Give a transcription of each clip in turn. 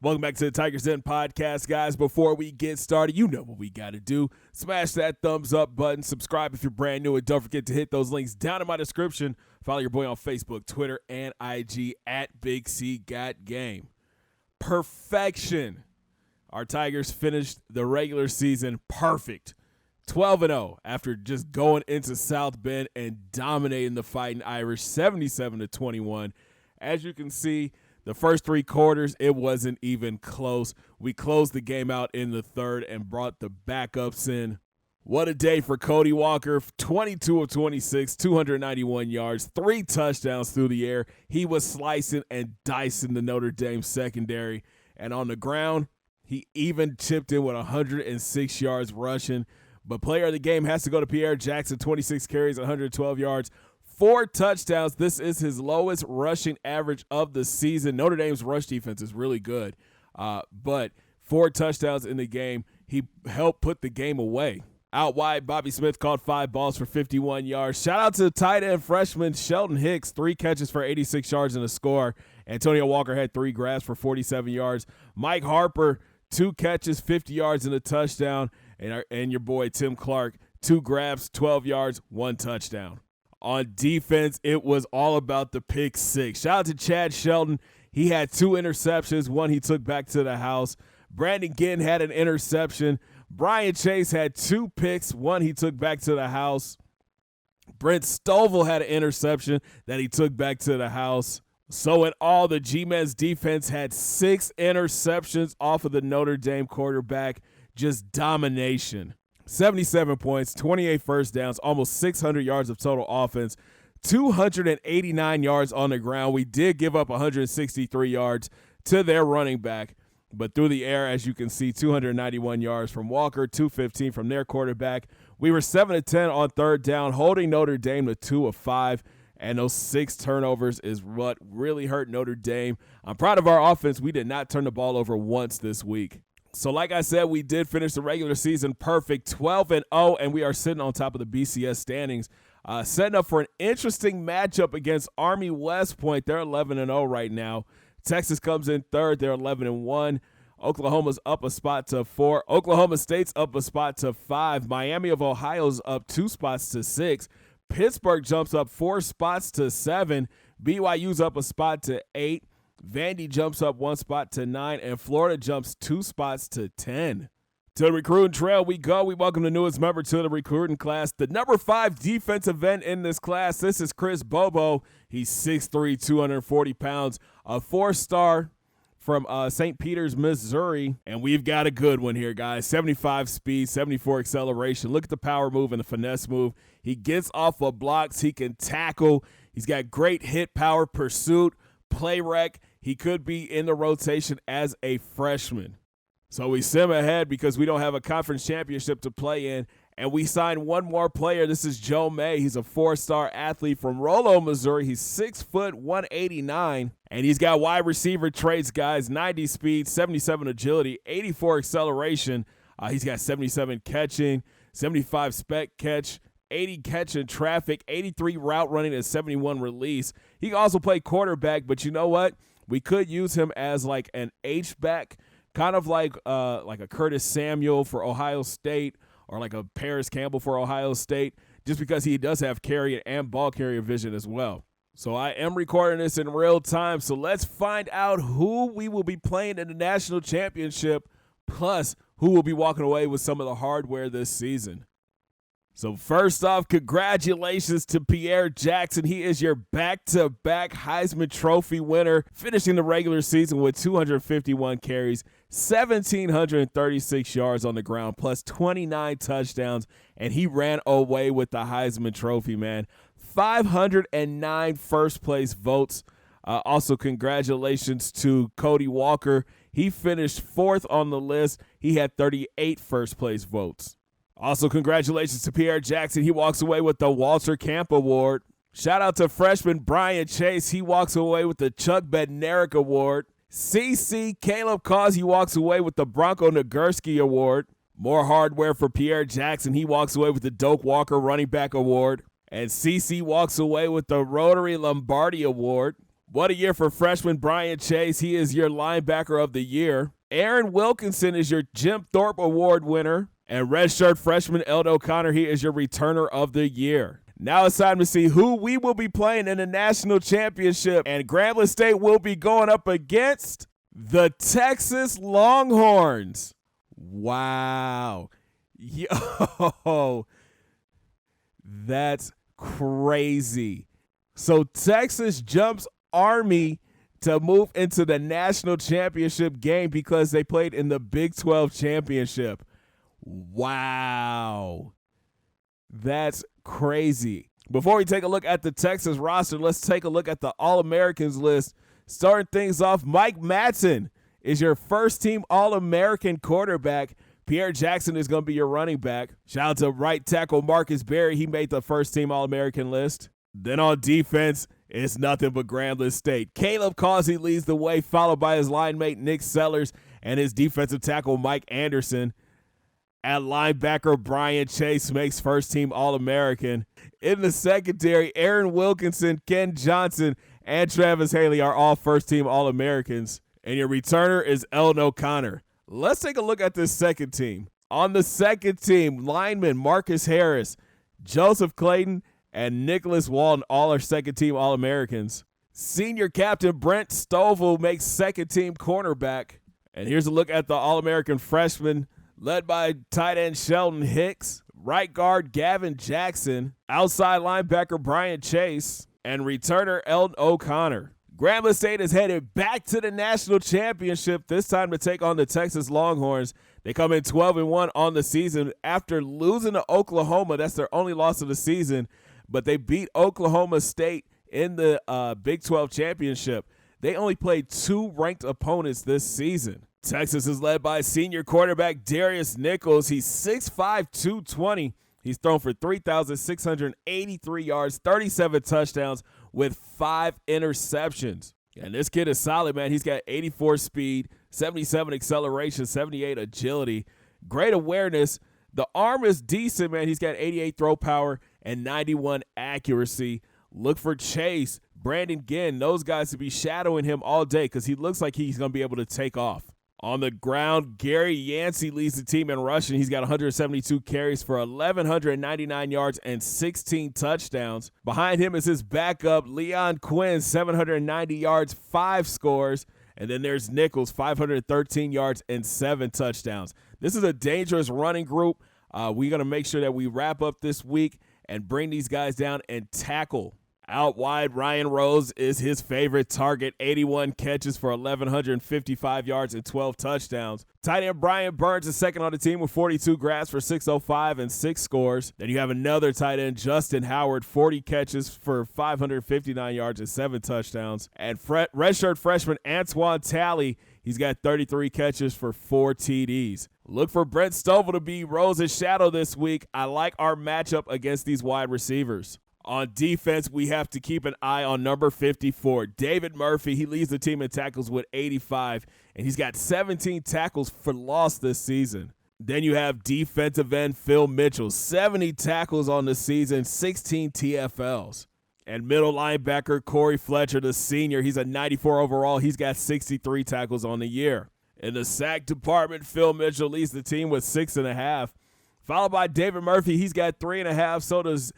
Welcome back to the Tigers Den podcast, guys. Before we get started, you know what we got to do. Smash that thumbs up button. Subscribe if you're brand new. And don't forget to hit those links down in my description. Follow your boy on Facebook, Twitter, and IG at Big C Got Game. Perfection. Our Tigers finished the regular season perfect. 12-0 after just going into South Bend and dominating the Fighting Irish 77-21. As you can see, the first three quarters, it wasn't even close. We closed the game out in the third and brought the backups in. What a day for Cody Walker. 22 of 26, 291 yards, 3 touchdowns through the air. He was slicing and dicing the Notre Dame secondary. And on the ground, he even chipped in with 106 yards rushing. But player of the game has to go to Pierre Jackson, 26 carries, 112 yards. 4 touchdowns. This is his lowest rushing average of the season. Notre Dame's rush defense is really good, but 4 touchdowns in the game. He helped put the game away. Out wide, Bobby Smith caught 5 balls for 51 yards. Shout out to the tight end freshman Sheldon Hicks, 3 catches for 86 yards and a score. Antonio Walker had 3 grabs for 47 yards. Mike Harper, 2 catches, 50 yards and a touchdown. And your boy Tim Clark, 2 grabs, 12 yards, 1 touchdown. On defense, it was all about the pick 6. Shout out to Chad Shelton. He had 2 interceptions. 1 he took back to the house. Brandon Ginn had an interception. Brian Chase had 2 picks. 1 he took back to the house. Brent Stovall had an interception that he took back to the house. So in all, the G-Men's defense had 6 interceptions off of the Notre Dame quarterback. Just domination. 77 points, 28 first downs, almost 600 yards of total offense, 289 yards on the ground. We did give up 163 yards to their running back, but through the air, as you can see, 291 yards from Walker, 215 from their quarterback. We were 7 of 10 on third down, holding Notre Dame to 2 of 5, and those 6 turnovers is what really hurt Notre Dame. I'm proud of our offense. We did not turn the ball over once this week. So like I said, we did finish the regular season perfect, 12-0, and we are sitting on top of the BCS standings, setting up for an interesting matchup against Army West Point. They're 11-0 right now. Texas comes in third. They're 11-1. Oklahoma's up a spot to 4. Oklahoma State's up a spot to 5. Miami of Ohio's up 2 spots to 6. Pittsburgh jumps up 4 spots to 7. BYU's up a spot to 8. Vandy jumps up 1 spot to 9, and Florida jumps 2 spots to 10. To the recruiting trail we go. We welcome the newest member to the recruiting class, the number 5 defensive end in this class. This is Chris Bobo. He's 6'3", 240 pounds, a 4-star from St. Peters, Missouri. And we've got a good one here, guys. 75 speed, 74 acceleration. Look at the power move and the finesse move. He gets off of blocks. He can tackle. He's got great hit power, pursuit, play rec. He could be in the rotation as a freshman. So we sim ahead because we don't have a conference championship to play in. And we signed one more player. This is Joe May. He's a 4-star athlete from Rollo, Missouri. He's 6 foot, 189. And he's got wide receiver traits, guys. 90 speed, 77 agility, 84 acceleration. He's got 77 catching, 75 spec catch, 80 catch in traffic, 83 route running, and 71 release. He can also play quarterback, but you know what? We could use him as like an H-back, kind of like a Curtis Samuel for Ohio State or like a Paris Campbell for Ohio State, just because he does have carry and ball carrier vision as well. So I am recording this in real time, so let's find out who we will be playing in the national championship, plus who will be walking away with some of the hardware this season. So first off, congratulations to Pierre Jackson. He is your back-to-back Heisman Trophy winner, finishing the regular season with 251 carries, 1,736 yards on the ground, plus 29 touchdowns, and he ran away with the Heisman Trophy, man. 509 first-place votes. Also, congratulations to Cody Walker. He finished 4th on the list. He had 38 first-place votes. Also, congratulations to Pierre Jackson. He walks away with the Walter Camp Award. Shout out to freshman Brian Chase. He walks away with the Chuck Bednarik Award. CC Caleb Causey walks away with the Bronco Nagurski Award. More hardware for Pierre Jackson. He walks away with the Doak Walker Running Back Award. And CC walks away with the Rotary Lombardi Award. What a year for freshman Brian Chase. He is your linebacker of the year. Aaron Wilkinson is your Jim Thorpe Award winner. And redshirt freshman Eldon O'Connor, he is your returner of the year. Now it's time to see who we will be playing in the national championship. And Grambling State will be going up against the Texas Longhorns. Wow. Yo, that's crazy. So Texas jumps Army to move into the national championship game because they played in the Big 12 championship. Wow. That's crazy. Before we take a look at the Texas roster, let's take a look at the All-Americans list. Starting things off, Mike Matson is your first-team All-American quarterback. Pierre Jackson is going to be your running back. Shout out to right tackle Marcus Berry. He made the first-team All-American list. Then on defense, it's nothing but Grambling State. Caleb Causey leads the way, followed by his line mate Nick Sellers and his defensive tackle Mike Anderson. At linebacker, Brian Chase makes first-team All-American. In the secondary, Aaron Wilkinson, Ken Johnson, and Travis Haley are all first-team All-Americans. And your returner is Eldon O'Connor. Let's take a look at this second team. On the second team, linemen Marcus Harris, Joseph Clayton, and Nicholas Walton all are second-team All-Americans. Senior captain Brent Stovall makes second-team cornerback. And here's a look at the All-American freshmen, led by tight end Sheldon Hicks, right guard Gavin Jackson, outside linebacker Brian Chase, and returner Eldon O'Connor. Grambling State is headed back to the national championship, this time to take on the Texas Longhorns. They come in 12-1 on the season after losing to Oklahoma. That's their only loss of the season, but they beat Oklahoma State in the Big 12 championship. They only played 2 ranked opponents this season. Texas is led by senior quarterback Darius Nichols. He's 6'5", 220. He's thrown for 3,683 yards, 37 touchdowns with 5 interceptions. And this kid is solid, man. He's got 84 speed, 77 acceleration, 78 agility, great awareness. The arm is decent, man. He's got 88 throw power and 91 accuracy. Look for Chase, Brandon Ginn, those guys to be shadowing him all day because he looks like he's going to be able to take off. On the ground, Gary Yancey leads the team in rushing. He's got 172 carries for 1,199 yards and 16 touchdowns. Behind him is his backup, Leon Quinn, 790 yards, 5 scores. And then there's Nichols, 513 yards and 7 touchdowns. This is a dangerous running group. We're going to make sure that we wrap up this week and bring these guys down and tackle. Out wide, Ryan Rose is his favorite target, 81 catches for 1,155 yards and 12 touchdowns. Tight end Brian Burns is second on the team with 42 grabs for 605 and 6 scores. Then you have another tight end, Justin Howard, 40 catches for 559 yards and 7 touchdowns. And redshirt freshman Antoine Talley, he's got 33 catches for 4 TDs. Look for Brent Stovall to be Rose's shadow this week. I like our matchup against these wide receivers. On defense, we have to keep an eye on number 54, David Murphy. He leads the team in tackles with 85, and he's got 17 tackles for loss this season. Then you have defensive end Phil Mitchell, 70 tackles on the season, 16 TFLs. And middle linebacker Corey Fletcher, the senior, he's a 94 overall. He's got 63 tackles on the year. In the sack department, Phil Mitchell leads the team with 6.5. Followed by David Murphy, he's got 3.5. So does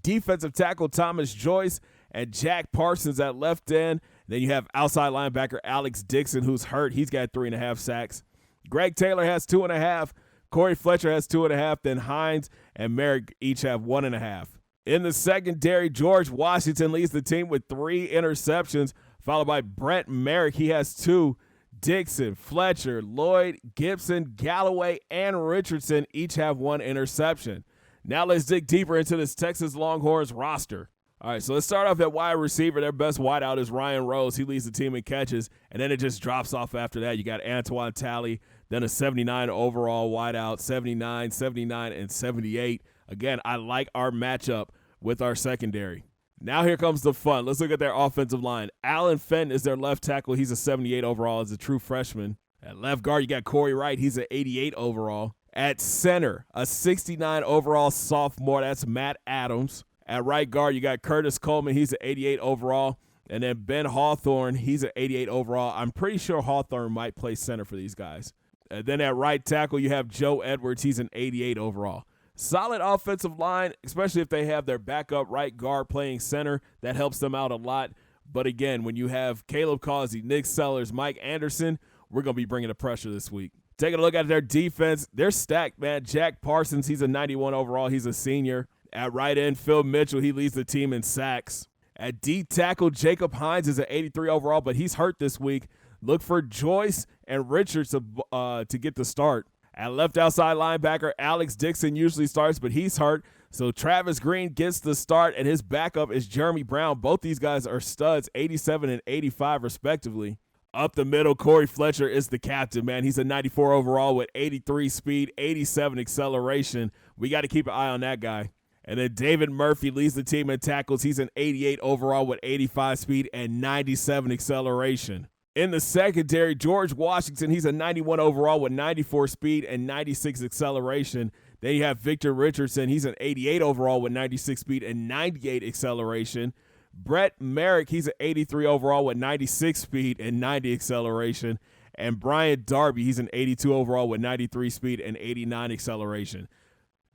defensive tackle Thomas Joyce and Jack Parsons at left end. Then you have outside linebacker Alex Dixon, who's hurt. He's got 3.5 sacks. Greg Taylor has 2.5. Corey Fletcher has 2.5. Then Hines and Merrick each have 1.5. In the secondary, George Washington leads the team with 3 interceptions, followed by Brent Merrick. He has 2. Dixon, Fletcher, Lloyd, Gibson, Galloway, and Richardson each have 1 interception. Now let's dig deeper into this Texas Longhorns roster. All right, so let's start off at wide receiver. Their best wideout is Ryan Rose. He leads the team in catches, and then it just drops off after that. You got Antoine Talley, then a 79 overall wideout, 79, 79, and 78. Again, I like our matchup with our secondary. Now here comes the fun. Let's look at their offensive line. Alan Fenton is their left tackle. He's a 78 overall as a true freshman. At left guard, you got Corey Wright. He's an 88 overall. At center, a 69 overall sophomore. That's Matt Adams. At right guard, you got Curtis Coleman. He's an 88 overall. And then Ben Hawthorne, he's an 88 overall. I'm pretty sure Hawthorne might play center for these guys. And then at right tackle, you have Joe Edwards. He's an 88 overall. Solid offensive line, especially if they have their backup right guard playing center. That helps them out a lot. But again, when you have Caleb Causey, Nick Sellers, Mike Anderson, we're going to be bringing the pressure this week. Taking a look at their defense, they're stacked, man. Jack Parsons, he's a 91 overall. He's a senior. At right end, Phil Mitchell, he leads the team in sacks. At D tackle, Jacob Hines is an 83 overall, but he's hurt this week. Look for Joyce and Richards to get the start. At left outside linebacker, Alex Dixon usually starts, but he's hurt. So Travis Green gets the start, and his backup is Jeremy Brown. Both these guys are studs, 87 and 85 respectively. Up the middle, Corey Fletcher is the captain, man. He's a 94 overall with 83 speed, 87 acceleration. We got to keep an eye on that guy. And then David Murphy leads the team in tackles. He's an 88 overall with 85 speed and 97 acceleration. In the secondary, George Washington, he's a 91 overall with 94 speed and 96 acceleration. Then you have Victor Richardson. He's an 88 overall with 96 speed and 98 acceleration. Brett Merrick, he's an 83 overall with 96 speed and 90 acceleration. And Brian Darby, he's an 82 overall with 93 speed and 89 acceleration.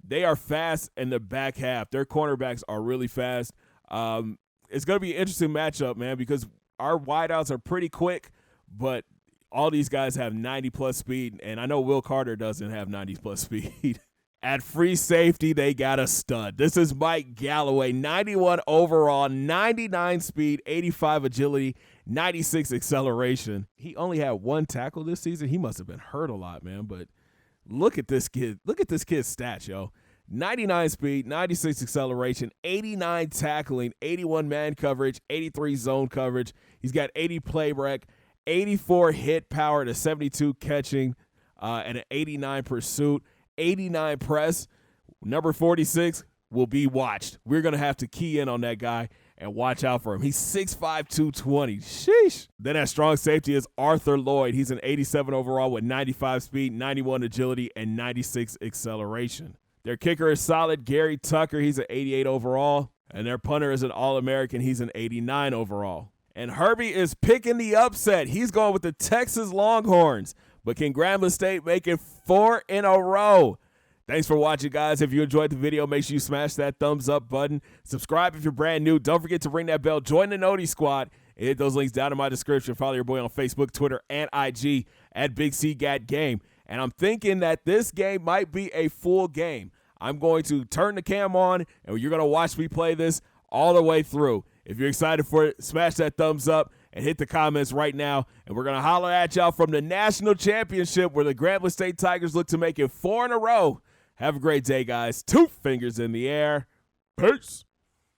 They are fast in the back half. Their cornerbacks are really fast. It's going to be an interesting matchup, man, because our wideouts are pretty quick, but all these guys have 90-plus speed, and I know Will Carter doesn't have 90-plus speed. At free safety, they got a stud. This is Mike Galloway, 91 overall, 99 speed, 85 agility, 96 acceleration. He only had one tackle this season. He must have been hurt a lot, man, but look at this kid. Look at this kid's stats, yo. 99 speed, 96 acceleration, 89 tackling, 81 man coverage, 83 zone coverage. He's got 80 play rec, 84 hit power to 72 catching, and an 89 pursuit, 89 press. Number 46 will be watched. We're going to have to key in on that guy and watch out for him. He's 6'5", 220. Sheesh. Then at strong safety is Arthur Lloyd. He's an 87 overall with 95 speed, 91 agility, and 96 acceleration. Their kicker is solid, Gary Tucker. He's an 88 overall. And their punter is an All-American. He's an 89 overall. And Herbie is picking the upset. He's going with the Texas Longhorns. But can Grambling State make it 4 in a row? Thanks for watching, guys. If you enjoyed the video, make sure you smash that thumbs up button. Subscribe if you're brand new. Don't forget to ring that bell. Join the Noti Squad. And hit those links down in my description. Follow your boy on Facebook, Twitter, and IG at Big C Gat Game. And I'm thinking that this game might be a full game. I'm going to turn the cam on, and you're going to watch me play this all the way through. If you're excited for it, smash that thumbs up and hit the comments right now. And we're going to holler at y'all from the national championship where the Grambling State Tigers look to make it 4 in a row. Have a great day, guys. 2 fingers in the air. Peace.